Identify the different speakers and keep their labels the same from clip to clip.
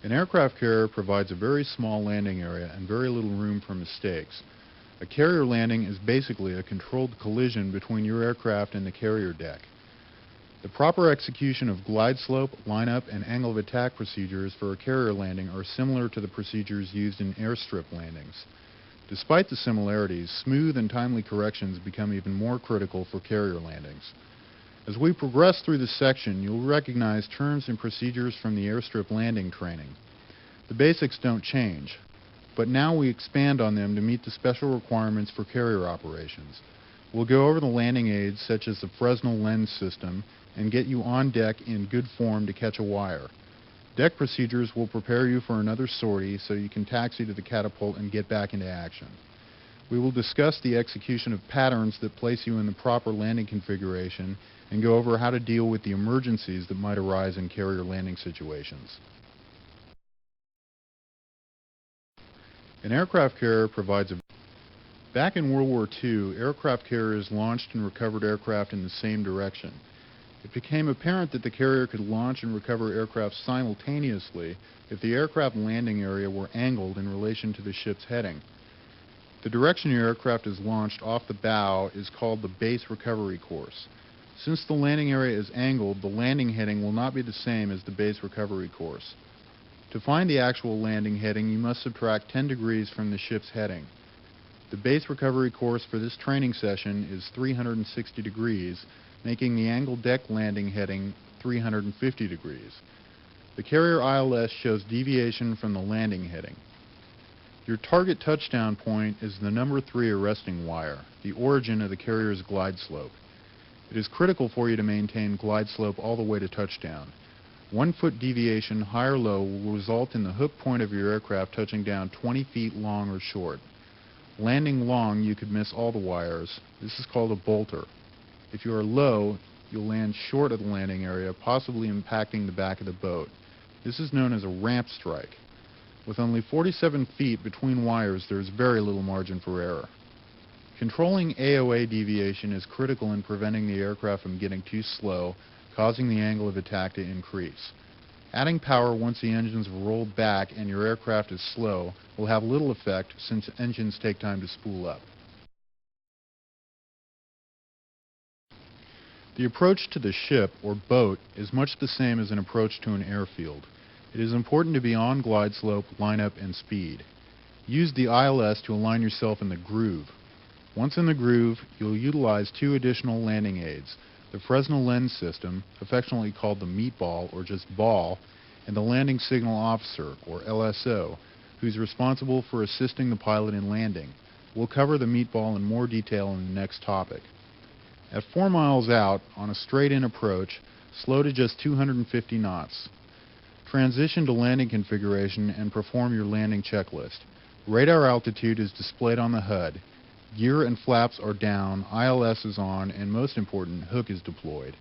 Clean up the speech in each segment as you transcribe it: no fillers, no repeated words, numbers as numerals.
Speaker 1: An aircraft carrier provides a very small landing area and very little room for mistakes. A carrier landing is basically a controlled collision between your aircraft and the carrier deck. The proper execution of glide slope, lineup, and angle of attack procedures for a carrier landing are similar to the procedures used in airstrip landings. Despite the similarities, smooth and timely corrections become even more critical for carrier landings. As we progress through this section, you'll recognize terms and procedures from the airstrip landing training. The basics don't change, but now we expand on them to meet the special requirements for carrier operations. We'll go over the landing aids such as the Fresnel lens system and get you on deck in good form to catch a wire. Deck procedures will prepare you for another sortie so you can taxi to the catapult and get back into action. We will discuss the execution of patterns that place you in the proper landing configuration and go over how to deal with the emergencies that might arise in carrier landing situations. An aircraft carrier provides a... Back in World War II, aircraft carriers launched and recovered aircraft in the same direction. It became apparent that the carrier could launch and recover aircraft simultaneously if the aircraft landing area were angled in relation to the ship's heading. The direction your aircraft is launched off the bow is called the base recovery course. Since the landing area is angled, the landing heading will not be the same as the base recovery course. To find the actual landing heading, you must subtract 10 degrees from the ship's heading. The base recovery course for this training session is 360 degrees, making the angled deck landing heading 350 degrees. The carrier ILS shows deviation from the landing heading. Your target touchdown point is the number 3 arresting wire, the origin of the carrier's glide slope. It is critical for you to maintain glide slope all the way to touchdown. 1 foot deviation, high or low, will result in the hook point of your aircraft touching down 20 feet long or short. Landing long, you could miss all the wires. This is called a bolter. If you are low, you'll land short of the landing area, possibly impacting the back of the boat. This is known as a ramp strike. With only 47 feet between wires, there is very little margin for error. Controlling Aoa deviation is critical in preventing the aircraft from getting too slow, causing the angle of attack to increase. Adding power once the engines have rolled back and your aircraft is slow will have little effect since engines take time to spool up. The approach to the ship, or boat, is much the same as an approach to an airfield. It is important to be on glide slope, lineup, and speed. Use the ILS to align yourself in the groove. Once in the groove, you'll utilize 2 additional landing aids, the Fresnel lens system, affectionately called the meatball or just ball, and the landing signal officer, or LSO, who's responsible for assisting the pilot in landing. We'll cover the meatball in more detail in the next topic. At 4 miles out, on a straight-in approach, slow to just 250 knots. Transition to landing configuration and perform your landing checklist. Radar altitude is displayed on the HUD. Gear and flaps are down, ILS is on, and most important, hook is deployed.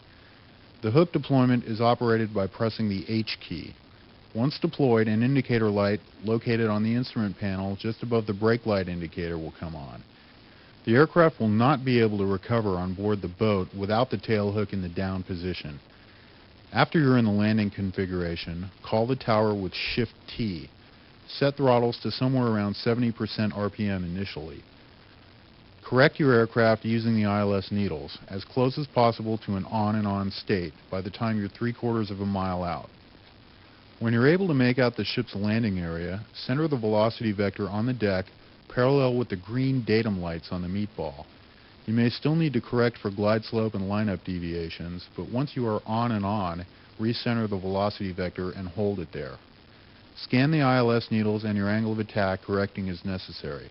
Speaker 1: The hook deployment is operated by pressing the H key. Once deployed, an indicator light located on the instrument panel just above the brake light indicator will come on. The aircraft will not be able to recover on board the boat without the tail hook in the down position. After you're in the landing configuration, call the tower with Shift T. Set throttles to somewhere around 70% RPM initially. Correct your aircraft using the ILS needles, as close as possible to an on and on state by the time you're 3/4 of a mile out. When you're able to make out the ship's landing area, center the velocity vector on the deck parallel with the green datum lights on the meatball. You may still need to correct for glide slope and lineup deviations, but once you are on, recenter the velocity vector and hold it there. Scan the ILS needles and your angle of attack, correcting as necessary.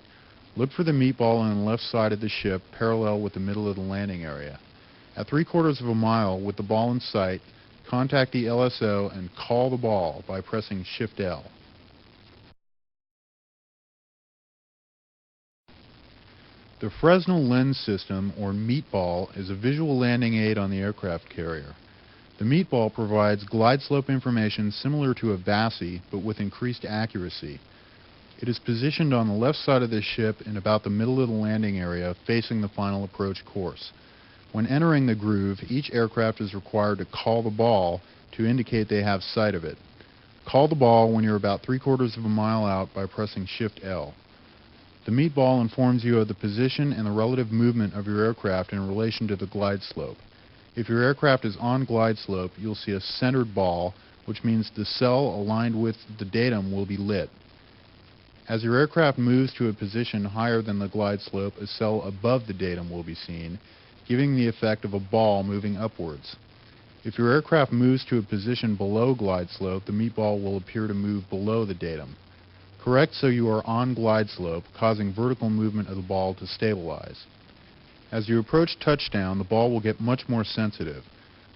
Speaker 1: Look for the meatball on the left side of the ship, parallel with the middle of the landing area. At 3/4 of a mile, with the ball in sight, contact the LSO and call the ball by pressing Shift L. The Fresnel lens system, or meatball, is a visual landing aid on the aircraft carrier. The meatball provides glide slope information similar to a VASI, but with increased accuracy. It is positioned on the left side of the ship in about the middle of the landing area, facing the final approach course. When entering the groove, each aircraft is required to call the ball to indicate they have sight of it. Call the ball when you're about 3/4 of a mile out by pressing Shift L. The meat ball informs you of the position and the relative movement of your aircraft in relation to the glide slope. If your aircraft is on glide slope, you'll see a centered ball, which means the cell aligned with the datum will be lit. As your aircraft moves to a position higher than the glide slope, a cell above the datum will be seen, giving the effect of a ball moving upwards. If your aircraft moves to a position below glide slope, the meat ball will appear to move below the datum. Correct so you are on glide slope, causing vertical movement of the ball to stabilize. As you approach touchdown, the ball will get much more sensitive.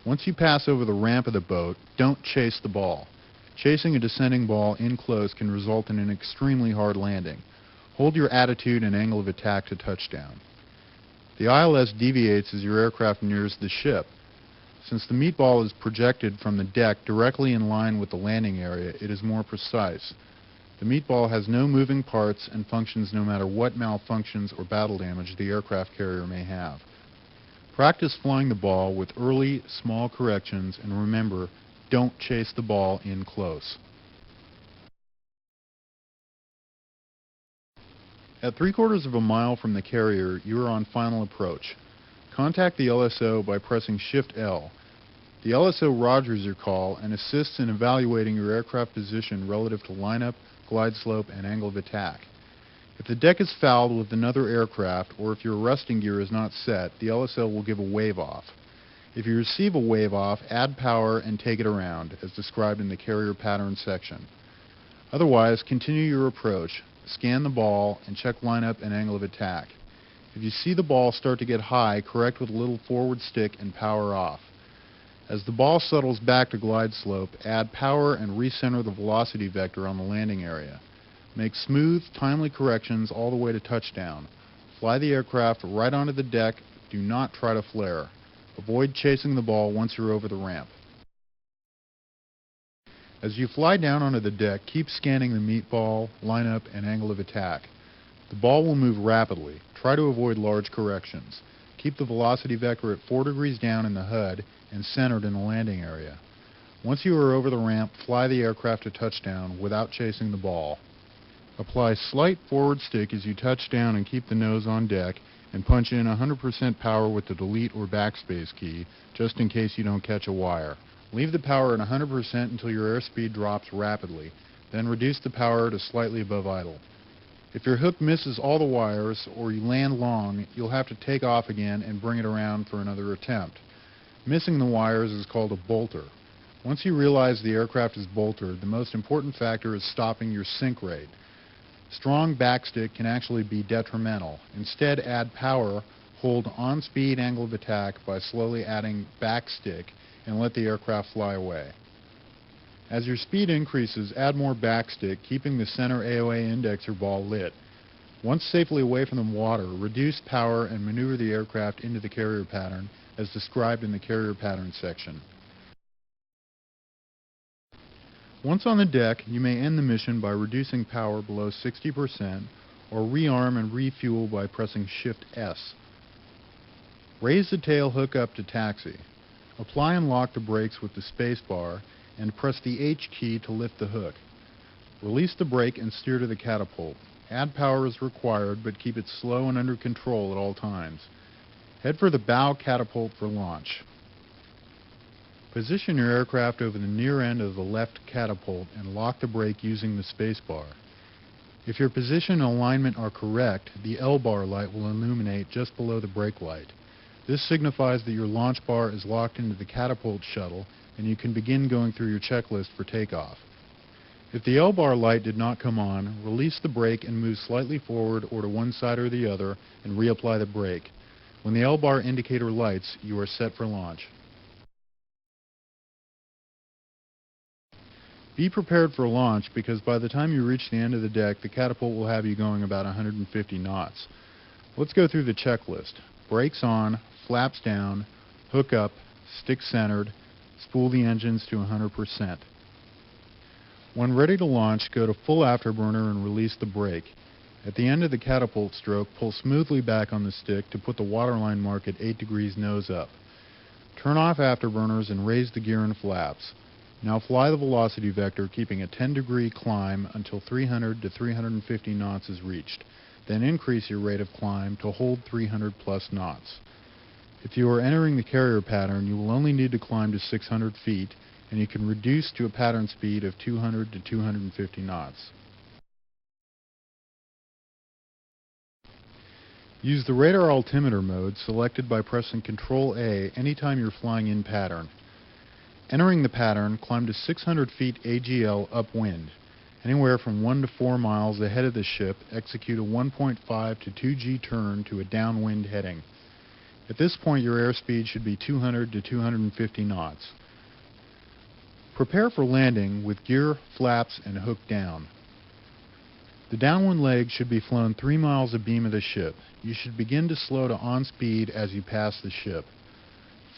Speaker 1: Once you pass over the ramp of the boat, don't chase the ball. Chasing a descending ball in close can result in an extremely hard landing. Hold your attitude and angle of attack to touchdown. The ILS deviates as your aircraft nears the ship. Since the meat ball is projected from the deck directly in line with the landing area, it is more precise. The meat ball has no moving parts and functions no matter what malfunctions or battle damage the aircraft carrier may have. Practice flying the ball with early, small corrections, and remember, don't chase the ball in close. At 3/4 of a mile from the carrier, you are on final approach. Contact the LSO by pressing Shift L. The LSO rogers your call and assists in evaluating your aircraft position relative to lineup, glide slope, and angle of attack. If the deck is fouled with another aircraft, or if your arresting gear is not set, the LSO will give a wave off. If you receive a wave off, add power and take it around, as described in the carrier pattern section. Otherwise, continue your approach, scan the ball, and check lineup and angle of attack. If you see the ball start to get high, correct with a little forward stick and power off. As the ball settles back to glide slope, add power and recenter the velocity vector on the landing area. Make smooth, timely corrections all the way to touchdown. Fly the aircraft right onto the deck. Do not try to flare. Avoid chasing the ball once you're over the ramp. As you fly down onto the deck, keep scanning the meat ball, lineup, and angle of attack. The ball will move rapidly. Try to avoid large corrections. Keep the velocity vector at 4 degrees down in the HUD and centered in the landing area. Once you are over the ramp, fly the aircraft to touchdown without chasing the ball. Apply slight forward stick as you touch down and keep the nose on deck, and punch in 100% power with the delete or backspace key, just in case you don't catch a wire. Leave the power at 100% until your airspeed drops rapidly, then reduce the power to slightly above idle. If your hook misses all the wires or you land long, you'll have to take off again and bring it around for another attempt. Missing the wires is called a bolter. Once you realize the aircraft is boltered, the most important factor is stopping your sink rate. Strong backstick can actually be detrimental. Instead, add power, hold on-speed angle of attack by slowly adding backstick, and let the aircraft fly away. As your speed increases, add more backstick, keeping the center AOA indexer ball lit. Once safely away from the water, reduce power and maneuver the aircraft into the carrier pattern, as described in the carrier pattern section. Once on the deck, you may end the mission by reducing power below 60% or rearm and refuel by pressing Shift S. Raise the tail hook up to taxi. Apply and lock the brakes with the space bar and press the H key to lift the hook. Release the brake and steer to the catapult. Add power as required, but keep it slow and under control at all times. Head for the bow catapult for launch. Position your aircraft over the near end of the left catapult and lock the brake using the space bar. If your position and alignment are correct, the L bar light will illuminate just below the brake light. This signifies that your launch bar is locked into the catapult shuttle and you can begin going through your checklist for takeoff. If the L bar light did not come on, release the brake and move slightly forward or to one side or the other and reapply the brake. When the L bar indicator lights, you are set for launch. Be prepared for launch because by the time you reach the end of the deck, the catapult will have you going about 150 knots. Let's go through the checklist. Brakes on, flaps down, hook up, stick centered, spool the engines to 100%. When ready to launch, go to full afterburner and release the brake. At the end of the catapult stroke, pull smoothly back on the stick to put the waterline mark at 8 degrees nose up. Turn off afterburners and raise the gear and flaps. Now fly the velocity vector keeping a 10-degree climb until 300 to 350 knots is reached. Then increase your rate of climb to hold 300 plus knots. If you are entering the carrier pattern, you will only need to climb to 600 feet, and you can reduce to a pattern speed of 200 to 250 knots. Use the radar altimeter mode selected by pressing Ctrl-A anytime you're flying in pattern. Entering the pattern, climb to 600 feet AGL upwind. Anywhere from 1 to 4 miles ahead of the ship, execute a 1.5 to 2G turn to a downwind heading. At this point, your airspeed should be 200 to 250 knots. Prepare for landing with gear, flaps, and hook down. The downwind leg should be flown 3 miles abeam of the ship. You should begin to slow to on speed as you pass the ship.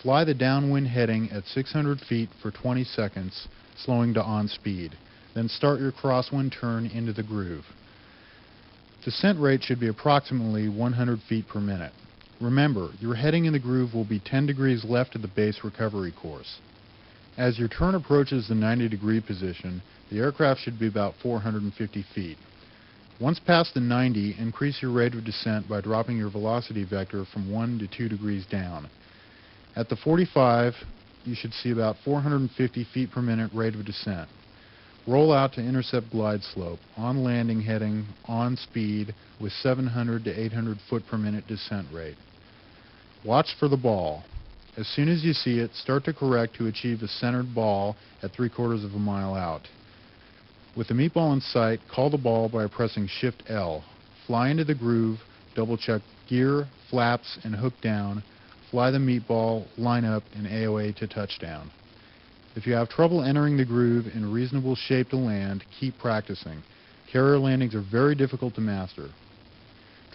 Speaker 1: Fly the downwind heading at 600 feet for 20 seconds, slowing to on speed. Then start your crosswind turn into the groove. Descent rate should be approximately 100 feet per minute. Remember, your heading in the groove will be 10 degrees left of the base recovery course. As your turn approaches the 90-degree position, the aircraft should be about 450 feet. Once past the 90, increase your rate of descent by dropping your velocity vector from 1 to 2 degrees down. At the 45, you should see about 450 feet per minute rate of descent. Roll out to intercept glide slope, on landing heading, on speed, with 700 to 800 foot per minute descent rate. Watch for the ball. As soon as you see it, start to correct to achieve a centered ball at 3/4 of a mile out. With the meatball in sight, call the ball by pressing Shift-L. Fly into the groove, double-check gear, flaps, and hook down. Fly the meatball, line up, and AOA to touchdown. If you have trouble entering the groove in reasonable shape to land, keep practicing. Carrier landings are very difficult to master.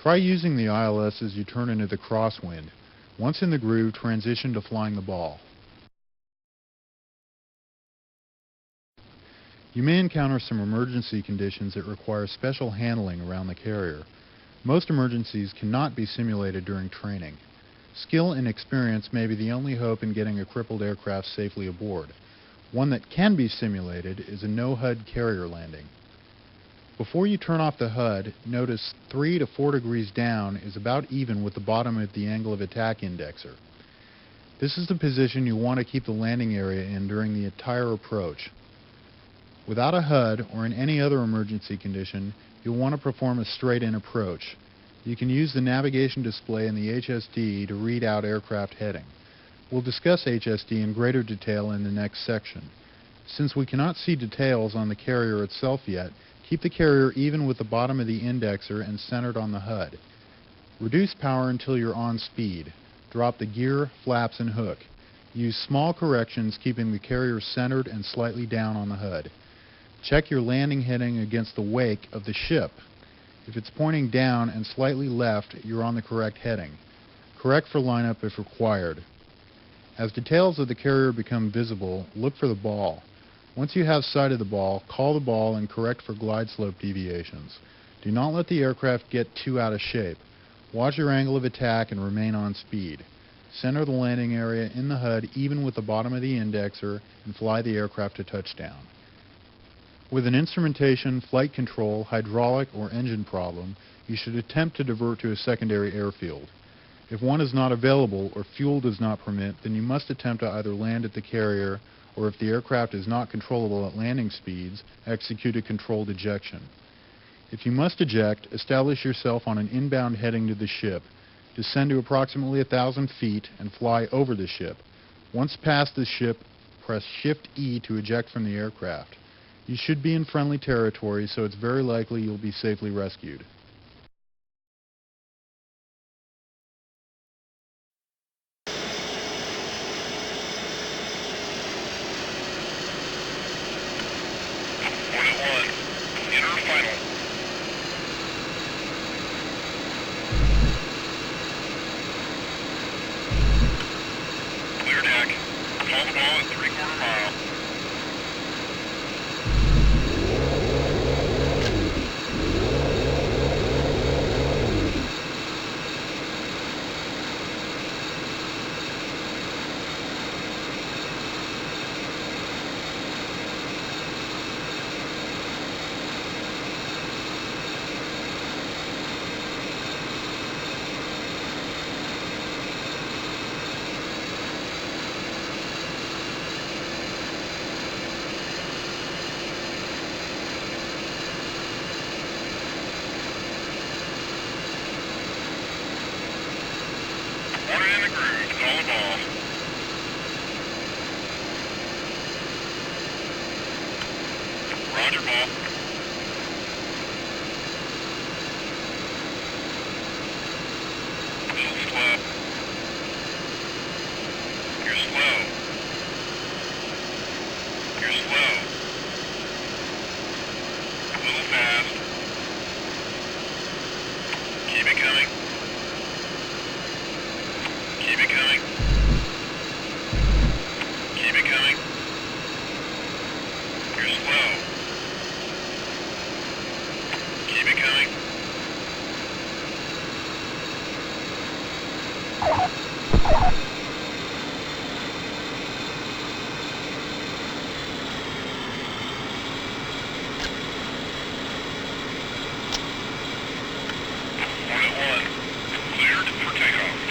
Speaker 1: Try using the ILS as you turn into the crosswind. Once in the groove, transition to flying the ball. You may encounter some emergency conditions that require special handling around the carrier. Most emergencies cannot be simulated during training. Skill and experience may be the only hope in getting a crippled aircraft safely aboard. One that can be simulated is a no-HUD carrier landing. Before you turn off the HUD, notice 3 to 4 degrees down is about even with the bottom of the angle of attack indexer. This is the position you want to keep the landing area in during the entire approach. Without a HUD or in any other emergency condition, you'll want to perform a straight-in approach. You can use the navigation display in the HSD to read out aircraft heading. We'll discuss HSD in greater detail in the next section. Since we cannot see details on the carrier itself yet, keep the carrier even with the bottom of the indexer and centered on the HUD. Reduce power until you're on speed. Drop the gear, flaps, and hook. Use small corrections, keeping the carrier centered and slightly down on the HUD. Check your landing heading against the wake of the ship. If it's pointing down and slightly left, you're on the correct heading. Correct for lineup if required. As details of the carrier become visible, look for the ball. Once you have sight of the ball, call the ball and correct for glide slope deviations. Do not let the aircraft get too out of shape. Watch your angle of attack and remain on speed. Center the landing area in the HUD even with the bottom of the indexer and fly the aircraft to touchdown. With an instrumentation, flight control, hydraulic, or engine problem, you should attempt to divert to a secondary airfield. If one is not available or fuel does not permit, then you must attempt to either land at the carrier or if the aircraft is not controllable at landing speeds, execute a controlled ejection. If you must eject, establish yourself on an inbound heading to the ship. Descend to approximately 1,000 feet and fly over the ship. Once past the ship, press Shift-E to eject from the aircraft. You should be in friendly territory, so it's very likely you'll be safely rescued.
Speaker 2: Roger, ball. A little slow. You're slow. You're slow. A little fast. Keep it coming. Keep it coming. Keep it coming. You're slow. Keep it coming. Hornet 1, cleared for takeoff.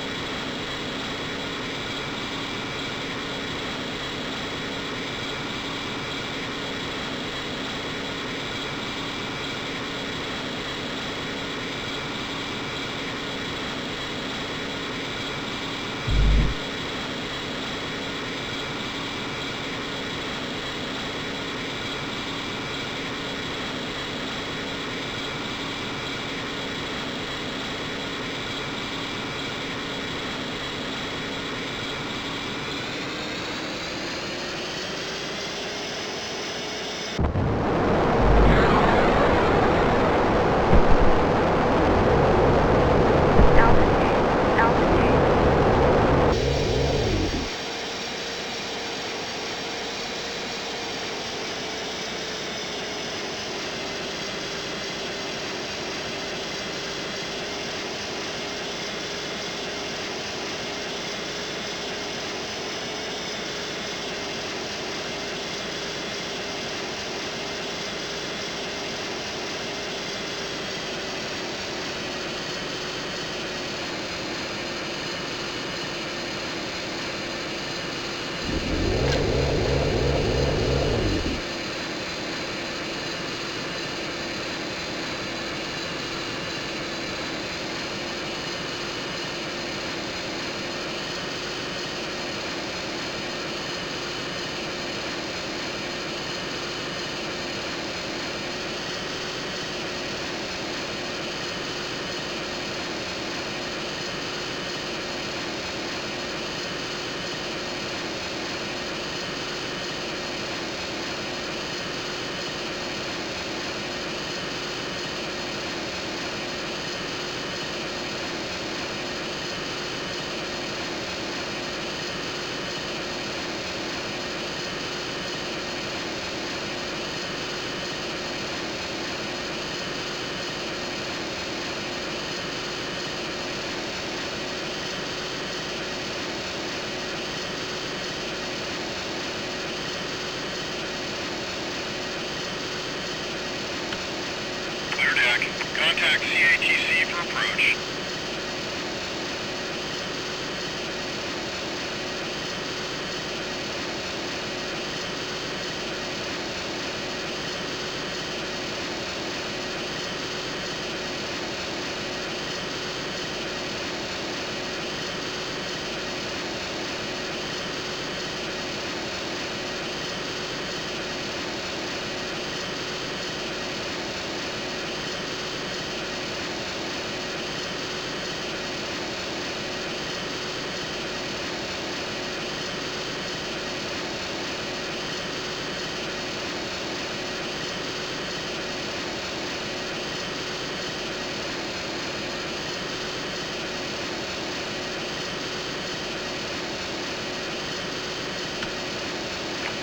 Speaker 2: Clear deck. Contact CATC for approach.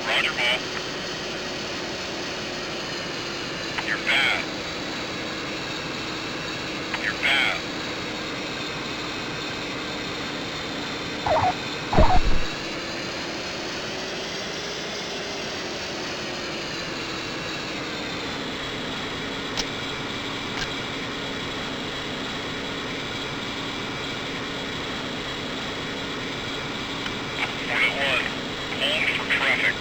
Speaker 2: Roger, ball. You're bad. You're bad. Hornet 1, hold for traffic.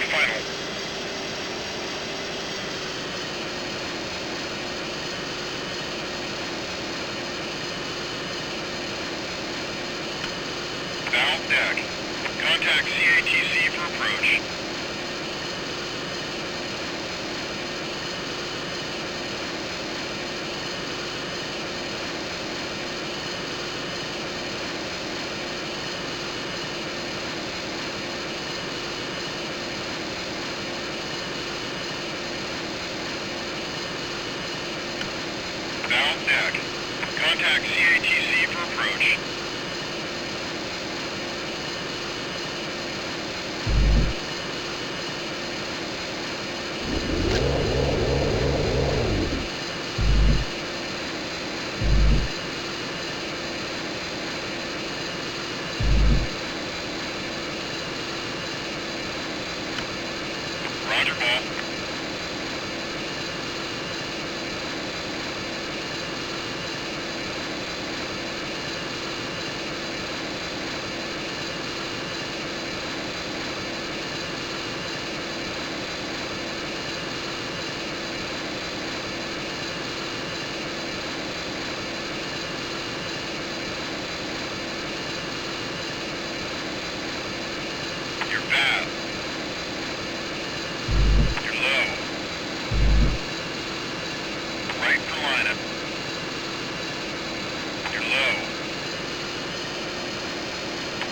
Speaker 2: final. Valve deck. Contact CATC for approach. Valve deck. Contact CATC for approach. Roger, ball. You're bad. You're low. Right for lineup. You're low.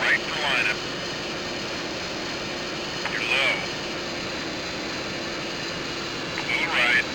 Speaker 2: Right for lineup. You're low. Full right.